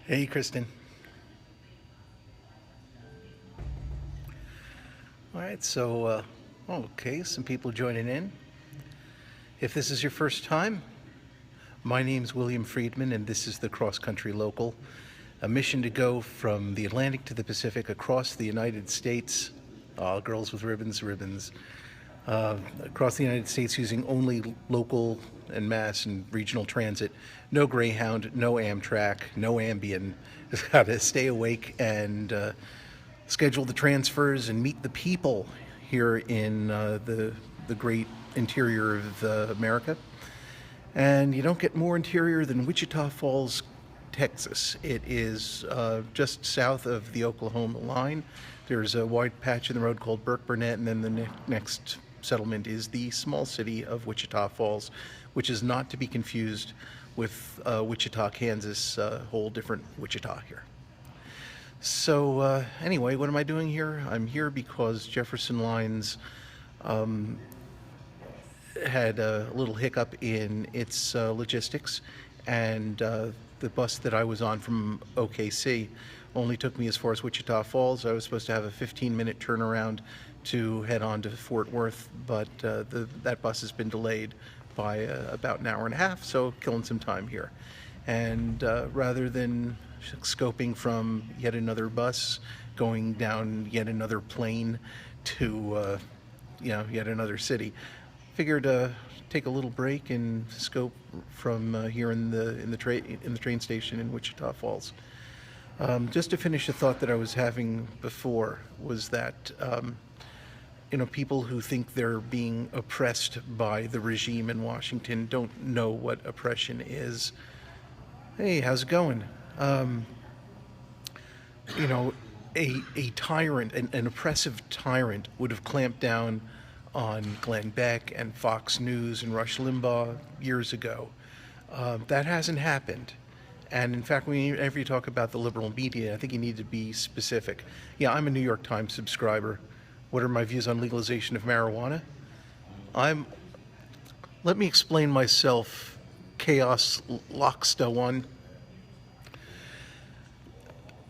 Hey, Kristen. All right, okay, some people joining in. If this is your first time, my name's William Friedman, and this is the Cross Country Local, a mission to go from the Atlantic to the Pacific across the United States. Girls with ribbons, ribbons. Across the United States using only local and mass and regional transit. No Greyhound, no Amtrak, no Ambien. Just got to stay awake and schedule the transfers and meet the people here in the great interior of America. And you don't get more interior than Wichita Falls, Texas. It is just south of the Oklahoma line. There's a wide patch in the road called Burke Burnett, and then the next settlement is the small city of Wichita Falls, which is not to be confused with Wichita, Kansas, a whole different Wichita here. So anyway, what am I doing here? I'm here because Jefferson Lines had a little hiccup in its logistics, and the bus that I was on from OKC only took me as far as Wichita Falls. I was supposed to have a 15-minute turnaround to head on to Fort Worth, but that bus has been delayed by about an hour and a half, so killing some time here. And rather than scoping from yet another bus, going down yet another plane to yet another city, figured take a little break and scope from here in the train station in Wichita Falls. Just to finish a thought that I was having before was that people who think they're being oppressed by the regime in Washington don't know what oppression is. Hey, how's it going? A tyrant, an oppressive tyrant, would have clamped down on Glenn Beck and Fox News and Rush Limbaugh years ago. That hasn't happened. And in fact, whenever you talk about the liberal media, I think you need to be specific. Yeah, I'm a New York Times subscriber. What are my views on legalization of marijuana? Let me explain myself, Chaos Locksta one.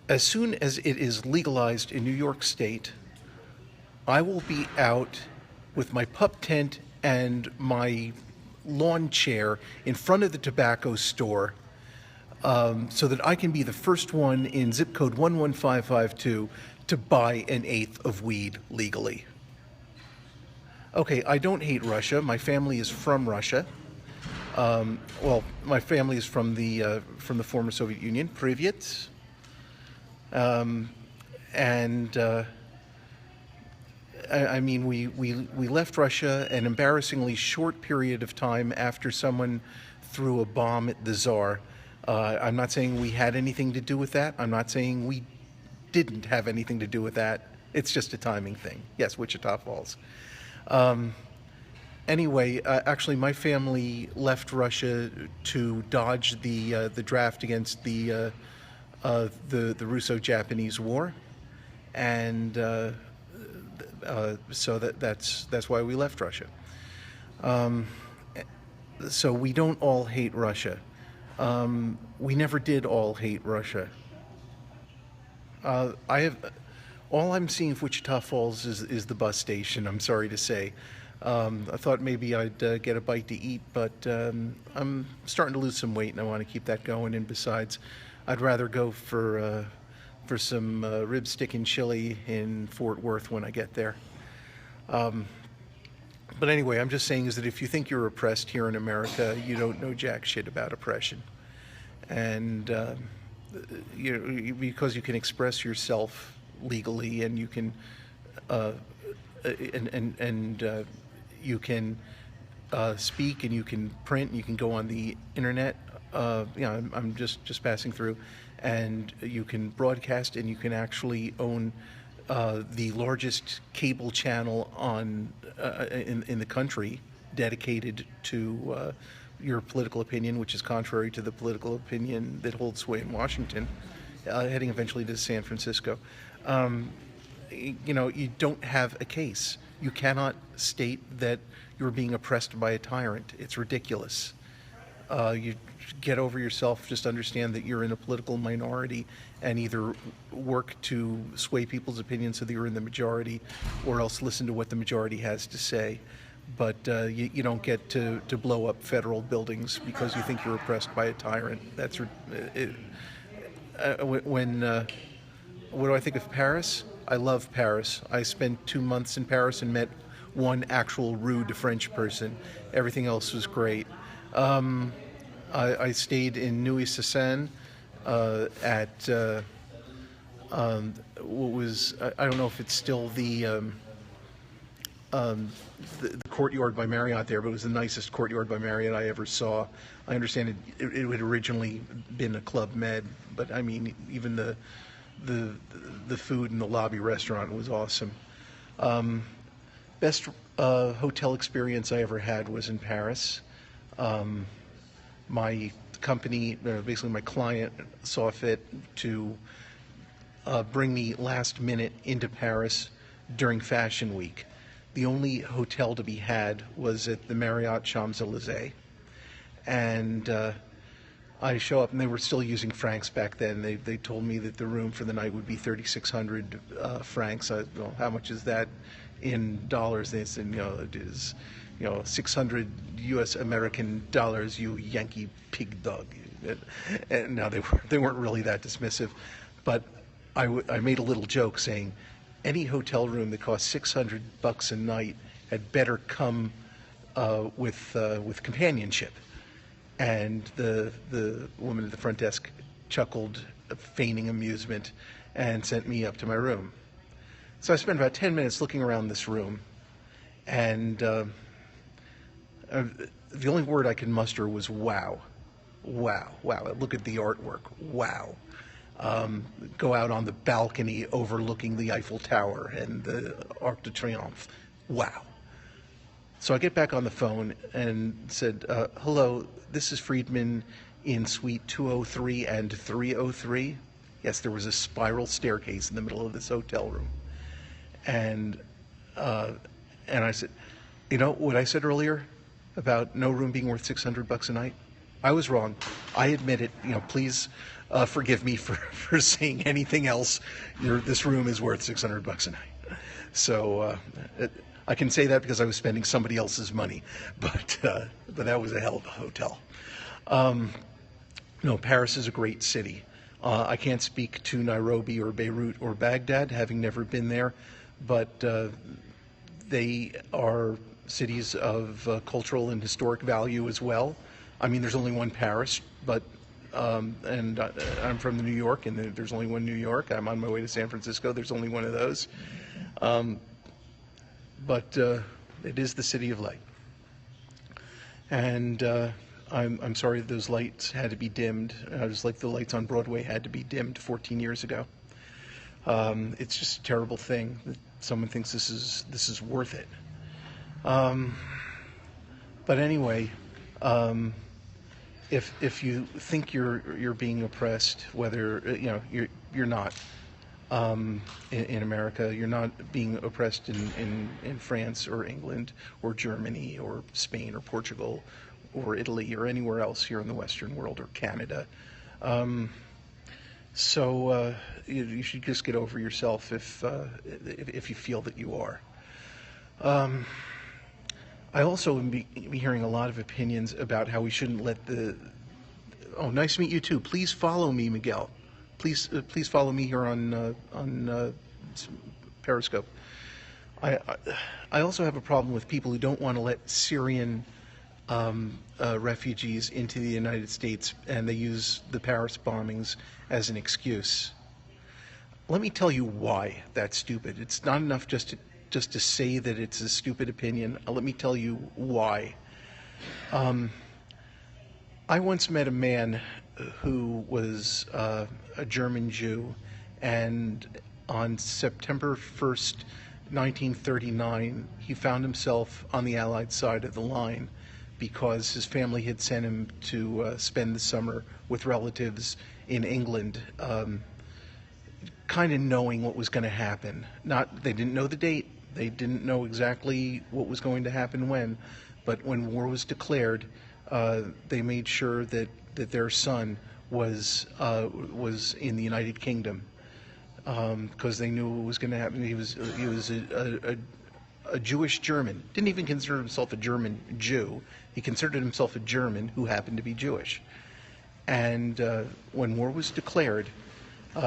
As soon as it is legalized in New York State, I will be out with my pup tent and my lawn chair in front of the tobacco store, so that I can be the first one in zip code 11552 to buy an eighth of weed legally. Okay, I don't hate Russia. My family is from Russia. My family is from the former Soviet Union, Privyet. We left Russia an embarrassingly short period of time after someone threw a bomb at the Tsar. I'm not saying we had anything to do with that. I'm not saying we didn't have anything to do with that. It's just a timing thing. Yes, Wichita Falls. Actually, my family left Russia to dodge the draft against the Russo-Japanese War, and so that's why we left Russia. So we don't all hate Russia. We never did all hate Russia. All I'm seeing of Wichita Falls is the bus station, I'm sorry to say. I thought maybe I'd get a bite to eat, but I'm starting to lose some weight and I want to keep that going. And besides, I'd rather go for some rib stick and chili in Fort Worth when I get there. But anyway, I'm just saying is that if you think you're oppressed here in America, you don't know jack shit about oppression. And because you can express yourself legally, and you can you can speak, and you can print, and you can go on the internet. I'm just passing through, and you can broadcast, and you can actually own the largest cable channel in the country dedicated to your political opinion, which is contrary to the political opinion that holds sway in Washington, heading eventually to San Francisco. You don't have a case. You cannot state that you're being oppressed by a tyrant. It's ridiculous. You get over yourself, just understand that you're in a political minority, and either work to sway people's opinions so that you're in the majority, or else listen to what the majority has to say. But you don't get to blow up federal buildings because you think you're oppressed by a tyrant. That's when. What do I think of Paris? I love Paris. I spent 2 months in Paris and met one actual rude French person. Everything else was great. I stayed in Neuilly-sur-Seine at what was, I don't know if it's still the courtyard by Marriott there, but it was the nicest courtyard by Marriott I ever saw. I understand it had originally been a Club Med, but I mean, even the food in the lobby restaurant was awesome. Best hotel experience I ever had was in Paris. My company, basically my client, saw fit to bring me last minute into Paris during Fashion Week. The only hotel to be had was at the Marriott Champs-Élysées. And I show up, and they were still using francs back then. They told me that the room for the night would be 3,600 francs. Well, how much is that in dollars? They said, it is, 600 U.S. American dollars, you Yankee pig dog. And now they weren't really that dismissive, but I made a little joke saying, any hotel room that costs $600 a night had better come with companionship. And the woman at the front desk chuckled, feigning amusement, and sent me up to my room. So I spent about 10 minutes looking around this room, and the only word I could muster was wow. Wow, wow. Look at the artwork. Wow. Go out on the balcony overlooking the Eiffel Tower and the Arc de Triomphe. Wow. So I get back on the phone and said, hello, this is Friedman in suite 203 and 303. Yes, there was a spiral staircase in the middle of this hotel room. And I said, what I said earlier about no room being worth $600 a night? I was wrong. I admit it. Please forgive me for saying anything else. This room is worth $600 a night. So I can say that because I was spending somebody else's money, but that was a hell of a hotel. No, Paris is a great city. I can't speak to Nairobi or Beirut or Baghdad, having never been there, but they are cities of cultural and historic value as well. I mean, there's only one Paris, but and I'm from New York, and there's only one New York. I'm on my way to San Francisco. There's only one of those. But it is the city of light. And I'm sorry that those lights had to be dimmed, just like the lights on Broadway had to be dimmed 14 years ago. It's just a terrible thing that someone thinks this is worth it. But anyway, if you think you're being oppressed, whether you're not. In America, you're not being oppressed in France or England or Germany or Spain or Portugal or Italy or anywhere else here in the Western world, or Canada. So you should just get over yourself if you feel that you are. I also be hearing a lot of opinions about how we shouldn't let Oh, nice to meet you too. Please follow me, Miguel. Please follow me here on Periscope. I also have a problem with people who don't want to let Syrian refugees into the United States, and they use the Paris bombings as an excuse. Let me tell you why that's stupid. It's not enough just to say that it's a stupid opinion. Let me tell you why. I once met a man who was a German Jew, and on September 1st, 1939, he found himself on the Allied side of the line because his family had sent him to spend the summer with relatives in England, kind of knowing what was going to happen. They didn't know the date, they didn't know exactly what was going to happen when, but when war was declared, They made sure that their son was in the United Kingdom, because they knew what was going to happen. He was a Jewish German. Didn't even consider himself a German Jew. He considered himself a German who happened to be Jewish. And when war was declared,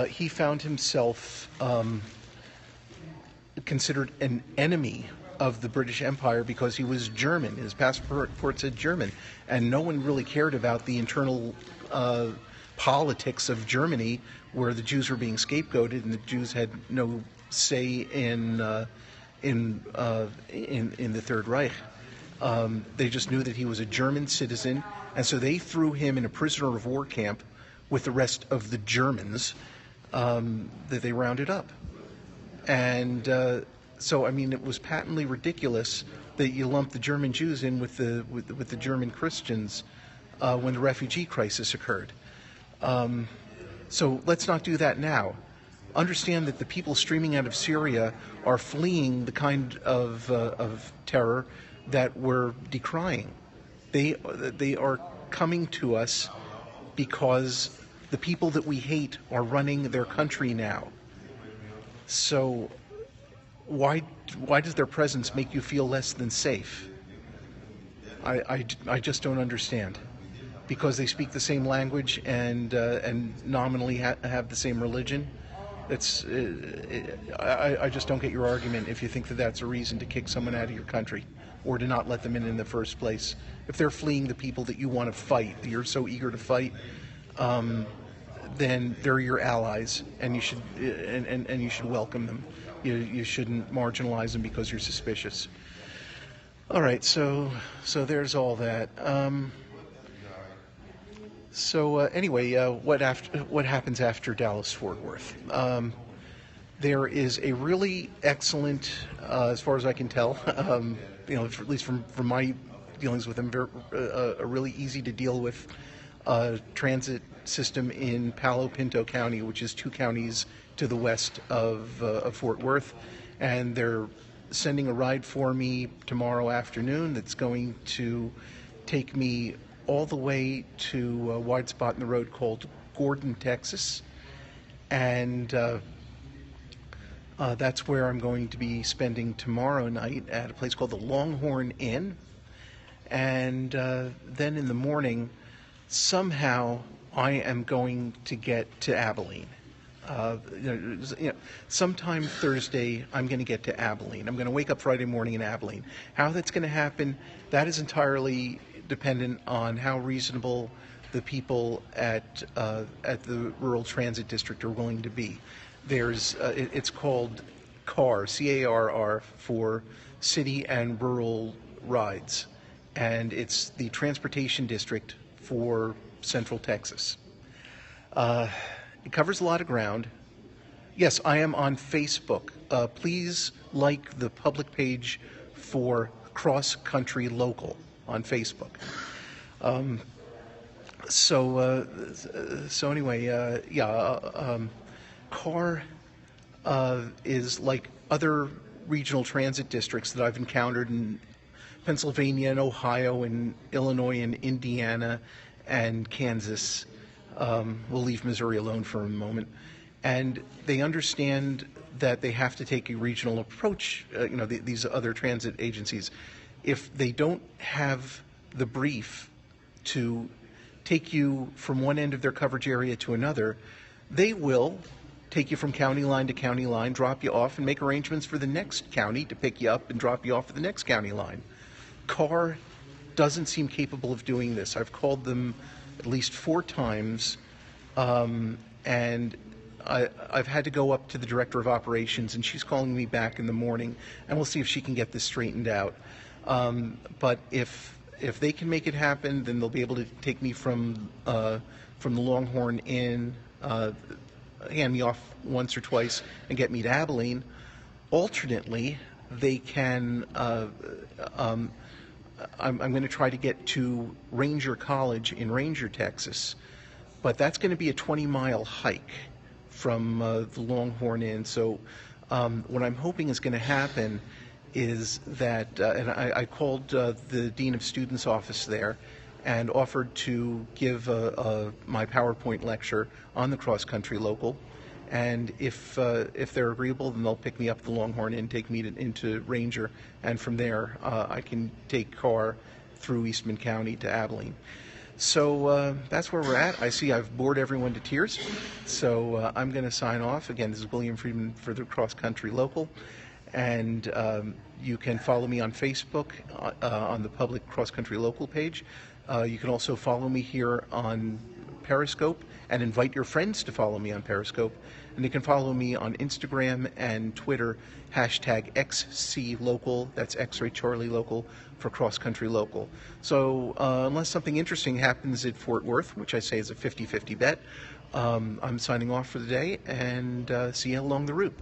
he found himself considered an enemy of the British Empire because he was German. His passport said German, and no one really cared about the internal politics of Germany, where the Jews were being scapegoated and the Jews had no say in the Third Reich. They just knew that he was a German citizen, and so they threw him in a prisoner of war camp with the rest of the Germans that they rounded up. And so, I mean, it was patently ridiculous that you lumped the German Jews in with the German Christians when the refugee crisis occurred. So let's not do that now. Understand that the people streaming out of Syria are fleeing the kind of terror that we're decrying. They are coming to us because the people that we hate are running their country now. So why does their presence make you feel less than safe? I just don't understand. Because they speak the same language and nominally have the same religion. I just don't get your argument if you think that that's a reason to kick someone out of your country or to not let them in the first place. If they're fleeing the people that you want to fight, that you're so eager to fight, then they're your allies, and you should and you should welcome them. You shouldn't marginalize them because you're suspicious. All right, so there's all that. Anyway, what happens after Dallas-Fort Worth? There is a really excellent, as far as I can tell, at least from my dealings with them, a really easy to deal with transit system in Palo Pinto County, which is 2 counties to the west of Fort Worth, and they're sending a ride for me tomorrow afternoon that's going to take me all the way to a wide spot in the road called Gordon, Texas, and that's where I'm going to be spending tomorrow night at a place called the Longhorn Inn, and then in the morning, somehow I am going to get to Abilene. Sometime Thursday, I'm going to get to Abilene. I'm going to wake up Friday morning in Abilene. How that's going to happen, that is entirely dependent on how reasonable the people at the Rural Transit District are willing to be. It's called CARR, C-A-R-R, for City and Rural Rides, and it's the transportation district for Central Texas. It covers a lot of ground. Yes, I am on Facebook. Please like the public page for Cross Country Local on Facebook. So anyway, CARR is like other regional transit districts that I've encountered in Pennsylvania and Ohio and Illinois and Indiana and Kansas. We'll leave Missouri alone for a moment. And they understand that they have to take a regional approach, these other transit agencies. If they don't have the brief to take you from one end of their coverage area to another, they will take you from county line to county line, drop you off, and make arrangements for the next county to pick you up and drop you off at the next county line. CARR doesn't seem capable of doing this. I've called them at least 4 times, and I've had to go up to the director of operations, and she's calling me back in the morning, and we'll see if she can get this straightened out. But if they can make it happen, then they'll be able to take me from the Longhorn Inn, hand me off once or twice, and get me to Abilene. Alternately, they can. I'm going to try to get to Ranger College in Ranger, Texas, but that's going to be a 20-mile hike from the Longhorn Inn. So what I'm hoping is going to happen is that, and I called the Dean of Students' office there, and offered to give my PowerPoint lecture on the cross-country local. And if they're agreeable, then they'll pick me up the Longhorn and take me into Ranger, and from there I can take car through Eastman County to Abilene. So that's where we're at. I see I've bored everyone to tears, so I'm going to sign off. Again, this is William Friedman for the Cross Country Local, and you can follow me on Facebook on the public Cross Country Local page. You can also follow me here on Periscope and invite your friends to follow me on Periscope. And you can follow me on Instagram and Twitter, #XCLocal, that's X-Ray Charlie Local, for Cross Country Local. So unless something interesting happens at Fort Worth, which I say is a 50-50 bet, I'm signing off for the day, and see you along the route.